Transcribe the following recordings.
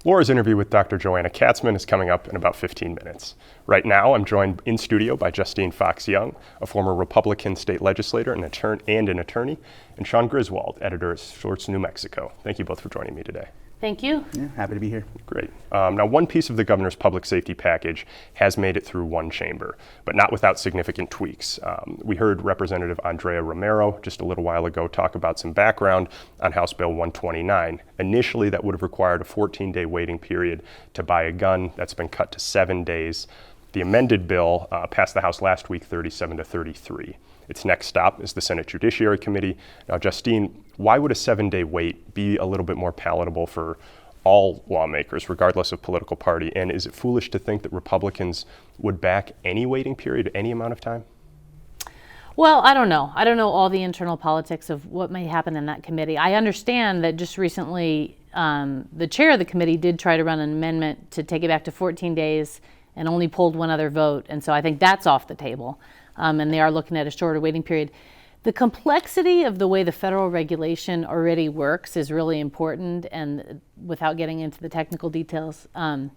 Laura's interview with Dr. Joanna Katzman is coming up in about 15 minutes. Right now, I'm joined in studio by Justine Fox-Young, a former Republican state legislator and an attorney, and Sean Griswold, editor at Source New Mexico. Thank you both for joining me today. Thank you. Yeah, happy to be here. Great. Now, one piece of the governor's public safety package has made it through one chamber, but not without significant tweaks. We heard Representative Andrea Romero just a little while ago talk about some background on House Bill 129. Initially, that would have required a 14-day waiting period to buy a gun. That's been cut to 7 days. The amended bill passed the House last week, 37-33. Its next stop is the Senate Judiciary Committee. Now, Justine, why would a 7-day wait be a little bit more palatable for all lawmakers, regardless of political party? And is it foolish to think that Republicans would back any waiting period, any amount of time? Well, I don't know. I don't know all the internal politics of what may happen in that committee. I understand that just recently the chair of the committee did try to run an amendment to take it back to 14 days and only pulled one other vote. And so I think that's off the table. And they are looking at a shorter waiting period. The complexity of the way the federal regulation already works is really important, and without getting into the technical details, I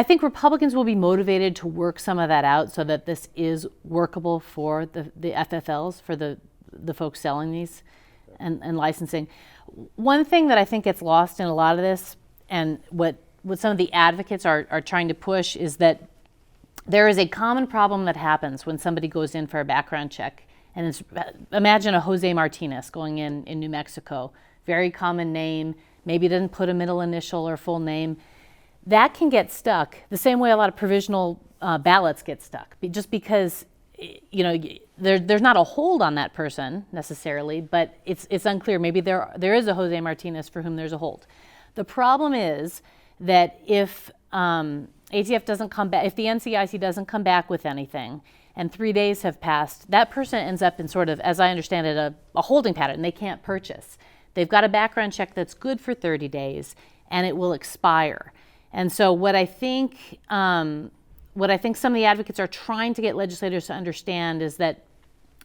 think Republicans will be motivated to work some of that out so that this is workable for the FFLs, for the folks selling these and licensing. One thing that I think gets lost in a lot of this, and what some of the advocates are trying to push, is that there is a common problem that happens when somebody goes in for a background check. And imagine a Jose Martinez going in New Mexico. Very common name, maybe doesn't put a middle initial or full name. That can get stuck the same way a lot of provisional ballots get stuck, just because there's not a hold on that person necessarily, but it's unclear. Maybe there is a Jose Martinez for whom there's a hold. The problem is that if ATF doesn't come back, if the NCIC doesn't come back with anything and 3 days have passed, that person ends up in sort of, as I understand it, a holding pattern. They can't purchase. They've got a background check that's good for 30 days and it will expire. And so what I think some of the advocates are trying to get legislators to understand is that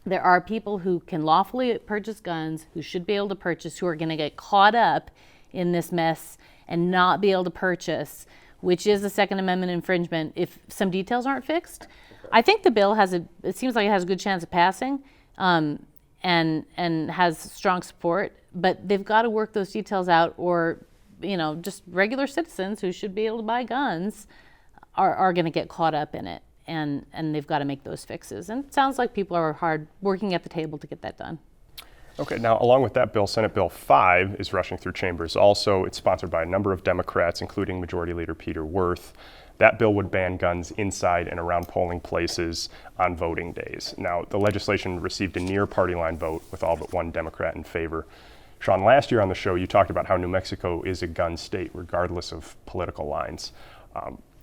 there are people who can lawfully purchase guns, who should be able to purchase, who are going to get caught up in this mess and not be able to purchase, which is a Second Amendment infringement if some details aren't fixed. I think the bill it seems like it has a good chance of passing and has strong support, but they've got to work those details out, or just regular citizens who should be able to buy guns are going to get caught up in it, and they've got to make those fixes. And it sounds like people are hard working at the table to get that done. Okay, now along with that bill, Senate Bill 5 is rushing through chambers also. It's sponsored by a number of Democrats, including Majority Leader Peter Wirth. That bill would ban guns inside and around polling places on voting days. Now, the legislation received a near party line vote with all but one Democrat in favor. Sean, last year on the show, you talked about how New Mexico is a gun state, regardless of political lines.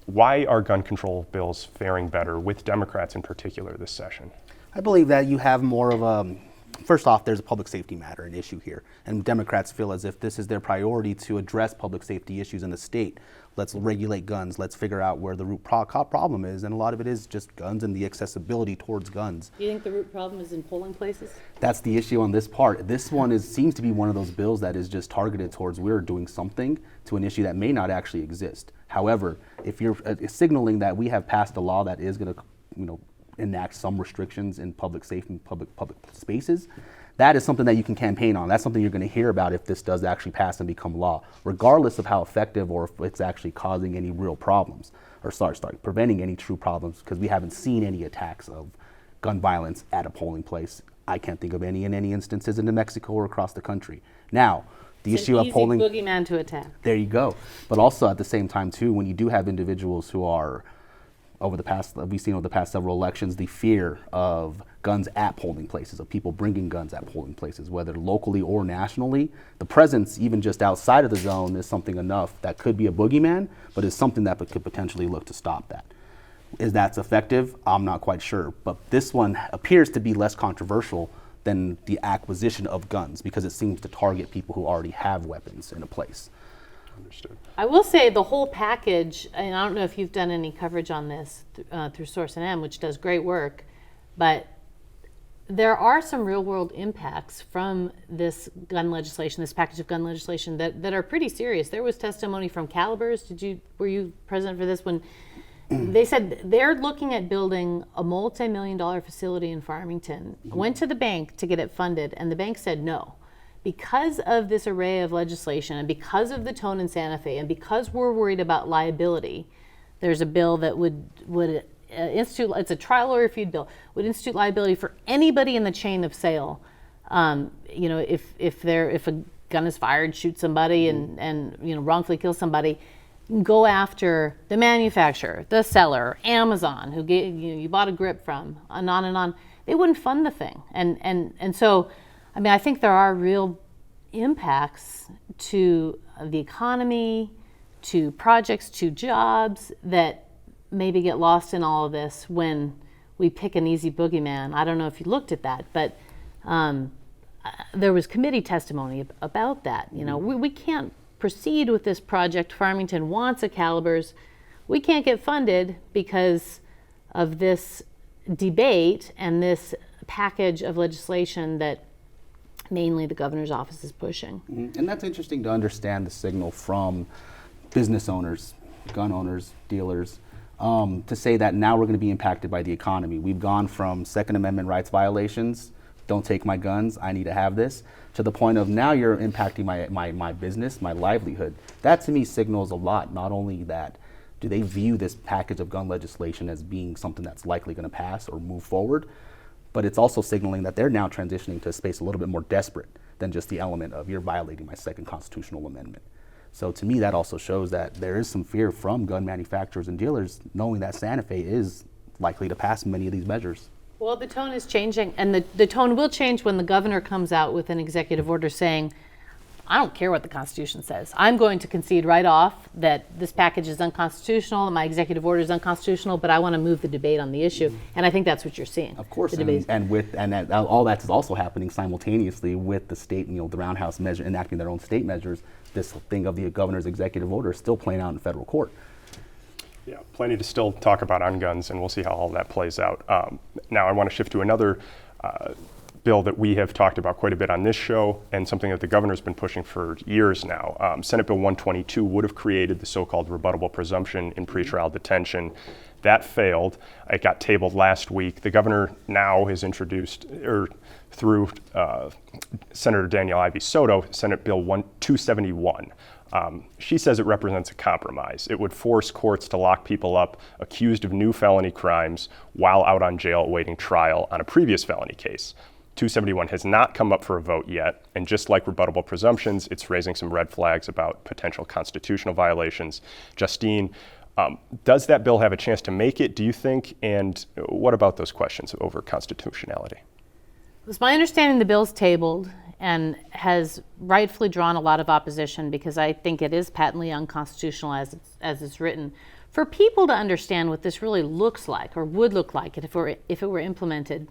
Why are gun control bills faring better, with Democrats in particular, this session? I believe that you have more of a, first off, there's a public safety matter, an issue here. And Democrats feel as if this is their priority to address public safety issues in the state. Let's regulate guns. Let's figure out where the root problem is. And a lot of it is just guns and the accessibility towards guns. Do you think the root problem is in polling places? That's the issue on this part. This one seems to be one of those bills that is just targeted towards we're doing something to an issue that may not actually exist. However, if you're signaling that we have passed a law that is going to, enact some restrictions in public safety and public spaces, that is something that you can campaign on. That's something you're going to hear about if this does actually pass and become law, regardless of how effective or if it's actually causing any real problems, or preventing any true problems, because we haven't seen any attacks of gun violence at a polling place. I can't think of any in any instances in New Mexico or across the country. Now, the issue of polling, it's an easy boogeyman to attack. There you go. But also at the same time too, when you do have individuals who are we've seen over the past several elections, the fear of guns at polling places, of people bringing guns at polling places, whether locally or nationally. The presence, even just outside of the zone, is something enough that could be a boogeyman, but is something that could potentially look to stop that. Is that effective? I'm not quite sure. But this one appears to be less controversial than the acquisition of guns, because it seems to target people who already have weapons in a place. Understood. I will say the whole package, and I don't know if you've done any coverage on this through Source NM, which does great work, but there are some real world impacts from this gun legislation, this package of gun legislation that are pretty serious. There was testimony from Calibers. Were you present for this when they said they're looking at building a multi-million-dollar facility in Farmington, went to the bank to get it funded, and the bank said no. Because of this array of legislation and because of the tone in Santa Fe and because we're worried about liability, there's a bill that would institute, it's a trial or refute bill, would institute liability for anybody in the chain of sale. If a gun is fired, shoot somebody and wrongfully kill somebody, go after the manufacturer, the seller, Amazon, who you bought a grip from, and on and on. They wouldn't fund the thing. And so, I mean, I think there are real impacts to the economy, to projects, to jobs that maybe get lost in all of this when we pick an easy boogeyman. I don't know if you looked at that, but there was committee testimony about that. We can't proceed with this project. Farmington wants a Calibers. We can't get funded because of this debate and this package of legislation that mainly the governor's office is pushing. And that's interesting to understand the signal from business owners, gun owners, dealers, to say that now we're going to be impacted by the economy. We've gone from Second Amendment rights violations, don't take my guns, I need to have this, to the point of now you're impacting my business, my livelihood. That to me signals a lot. Not only that, do they view this package of gun legislation as being something that's likely going to pass or move forward, but it's also signaling that they're now transitioning to a space a little bit more desperate than just the element of you're violating my second constitutional amendment. So to me, that also shows that there is some fear from gun manufacturers and dealers knowing that Santa Fe is likely to pass many of these measures. Well, the tone is changing, and the tone will change when the governor comes out with an executive order saying, I don't care what the Constitution says. I'm going to concede right off that this package is unconstitutional, my executive order is unconstitutional, but I want to move the debate on the issue. And I think that's what you're seeing. Of course, and all that is also happening simultaneously with the state, the roundhouse measure enacting their own state measures. This thing of the governor's executive order is still playing out in federal court. Yeah, plenty to still talk about on guns, and we'll see how all that plays out. Now I want to shift to another bill that we have talked about quite a bit on this show, and something that the governor's been pushing for years now. Senate Bill 122 would have created the so-called rebuttable presumption in pretrial detention. That failed. It got tabled last week. The governor now has introduced, through Senator Danielle Ivey Soto, Senate Bill 271. She says it represents a compromise. It would force courts to lock people up accused of new felony crimes while out on jail awaiting trial on a previous felony case. 271 has not come up for a vote yet, and just like rebuttable presumptions, it's raising some red flags about potential constitutional violations. Justine, does that bill have a chance to make it, do you think? And what about those questions over constitutionality? It's my understanding the bill's tabled and has rightfully drawn a lot of opposition because I think it is patently unconstitutional as it's written. For people to understand what this really looks like or would look like if it were implemented,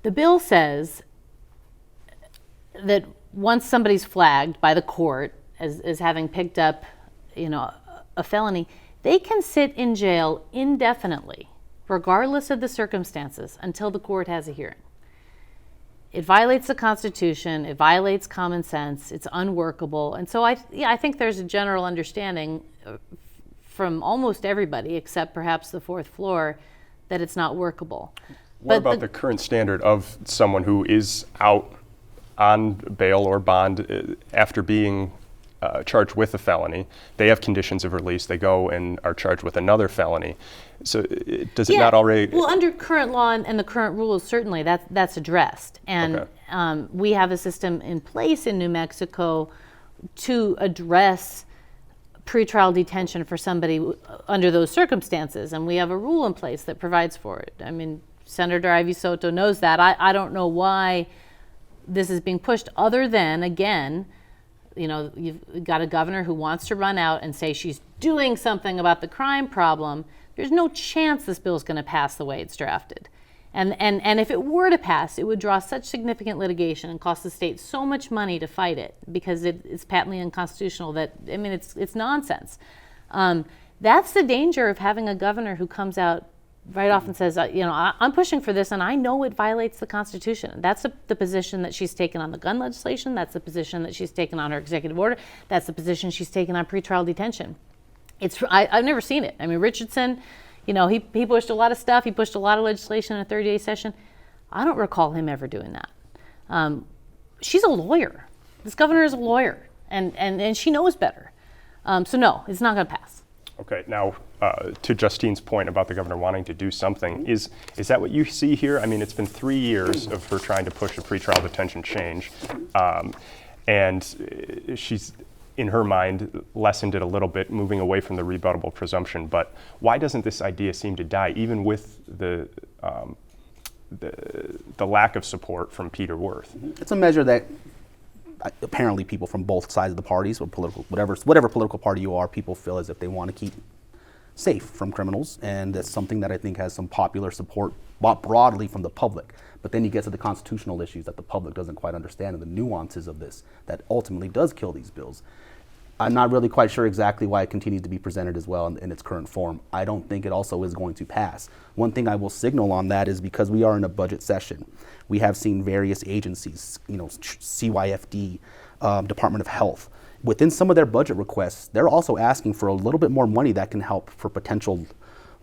the bill says that once somebody's flagged by the court as having picked up, a felony, they can sit in jail indefinitely, regardless of the circumstances, until the court has a hearing. It violates the Constitution, it violates common sense, it's unworkable. And so I think there's a general understanding from almost everybody, except perhaps the fourth floor, that it's not workable. What about the current standard of someone who is out on bail or bond after being charged with a felony? They have conditions of release, they go and are charged with another felony. So does it not already? Well, under current law and the current rules, certainly that's addressed. And okay. We have a system in place in New Mexico to address pretrial detention for somebody under those circumstances. And we have a rule in place that provides for it. I mean, Senator Ivey Soto knows that. I don't know why this is being pushed other than, again, you've got a governor who wants to run out and say she's doing something about the crime problem. There's no chance this bill is going to pass the way it's drafted. And if it were to pass, it would draw such significant litigation and cost the state so much money to fight it because it's patently unconstitutional that, it's nonsense. That's the danger of having a governor who comes out right off and says, I'm pushing for this and I know it violates the Constitution. That's the position that she's taken on the gun legislation. That's the position that she's taken on her executive order. That's the position she's taken on pretrial detention. I've never seen it. I mean, Richardson, he pushed a lot of stuff. He pushed a lot of legislation in a 30-day session. I don't recall him ever doing that. She's a lawyer. This governor is a lawyer, and she knows better. So no, it's not going to pass. Okay, now to Justine's point about the governor wanting to do something, is that what you see here? I mean, it's been 3 years of her trying to push a pretrial detention change, and she's, in her mind, lessened it a little bit, moving away from the rebuttable presumption. But why doesn't this idea seem to die, even with the lack of support from Peter Wirth? It's a measure that apparently people from both sides of the parties, or whatever political party you are, people feel as if they want to keep safe from criminals, and that's something that I think has some popular support broadly from the public. But then you get to the constitutional issues that the public doesn't quite understand, and the nuances of this that ultimately does kill these bills. I'm not really quite sure exactly why it continues to be presented as well in its current form. I don't think it also is going to pass. One thing I will signal on that is because we are in a budget session, we have seen various agencies, CYFD, Department of Health, within some of their budget requests, they're also asking for a little bit more money that can help for potential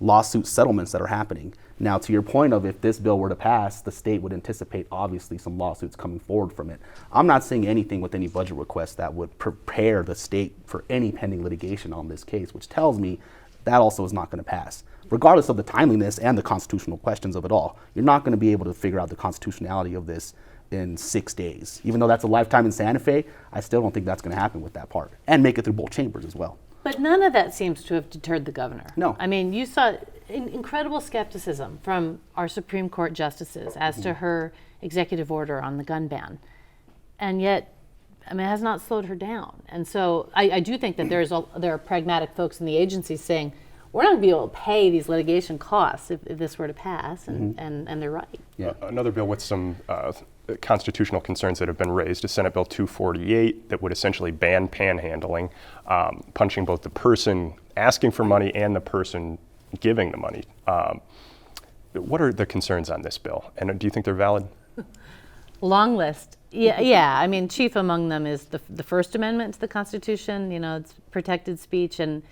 lawsuit settlements that are happening. Now, to your point of if this bill were to pass, the state would anticipate obviously some lawsuits coming forward from it. I'm not seeing anything with any budget requests that would prepare the state for any pending litigation on this case, which tells me that also is not going to pass. Regardless of the timeliness and the constitutional questions of it all, you're not going to be able to figure out the constitutionality of this in 6 days. Even though that's a lifetime in Santa Fe, I still don't think that's going to happen with that part, and make it through both chambers as well. But none of that seems to have deterred the governor. No. I mean, you saw incredible skepticism from our Supreme Court justices as to her executive order on the gun ban. And yet, it has not slowed her down. And so I do think that there are pragmatic folks in the agency saying, we're not going to be able to pay these litigation costs if this were to pass, and they're right. Yeah. Another bill with some constitutional concerns that have been raised is Senate Bill 248 that would essentially ban panhandling, punching both the person asking for money and the person giving the money. What are the concerns on this bill, and do you think they're valid? Long list. Yeah. I mean, chief among them is the First Amendment to the Constitution. It's protected speech, and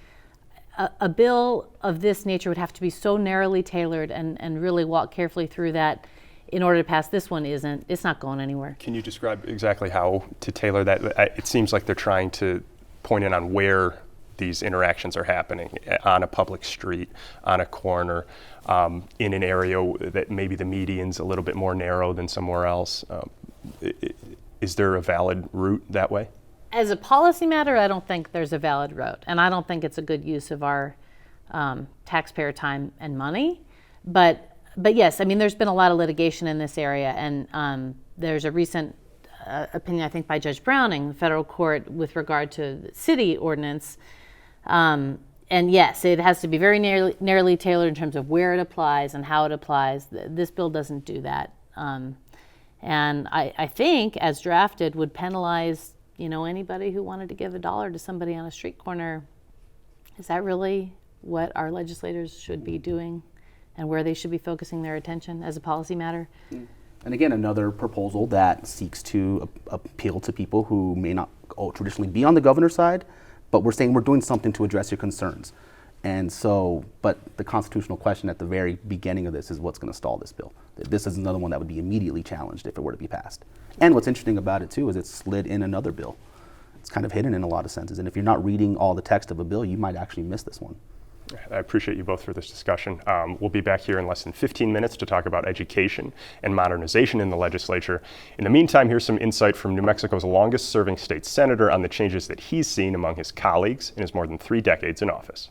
a bill of this nature would have to be so narrowly tailored and really walk carefully through that in order to pass. This one isn't. It's not going anywhere. Can you describe exactly how to tailor that? It seems like they're trying to point in on where these interactions are happening, on a public street, on a corner, in an area that maybe the median's a little bit more narrow than somewhere else. Is there a valid route that way? As a policy matter, I don't think there's a valid route, and I don't think it's a good use of our taxpayer time and money. But yes, there's been a lot of litigation in this area, and there's a recent opinion, I think, by Judge Browning, the federal court, with regard to the city ordinance. And yes, it has to be very narrowly tailored in terms of where it applies and how it applies. This bill doesn't do that. And I think, as drafted, would penalize anybody who wanted to give $1 to somebody on a street corner. Is that really what our legislators should be doing and where they should be focusing their attention as a policy matter? And again, another proposal that seeks to appeal to people who may not traditionally be on the governor's side, but we're saying we're doing something to address your concerns. And so, but the constitutional question at the very beginning of this is what's going to stall this bill. This is another one that would be immediately challenged if it were to be passed. And what's interesting about it too is it's slid in another bill. It's kind of hidden in a lot of senses. And if you're not reading all the text of a bill, you might actually miss this one. I appreciate you both for this discussion. We'll be back here in less than 15 minutes to talk about education and modernization in the legislature. In the meantime, here's some insight from New Mexico's longest serving state senator on the changes that he's seen among his colleagues in his more than 3 decades in office.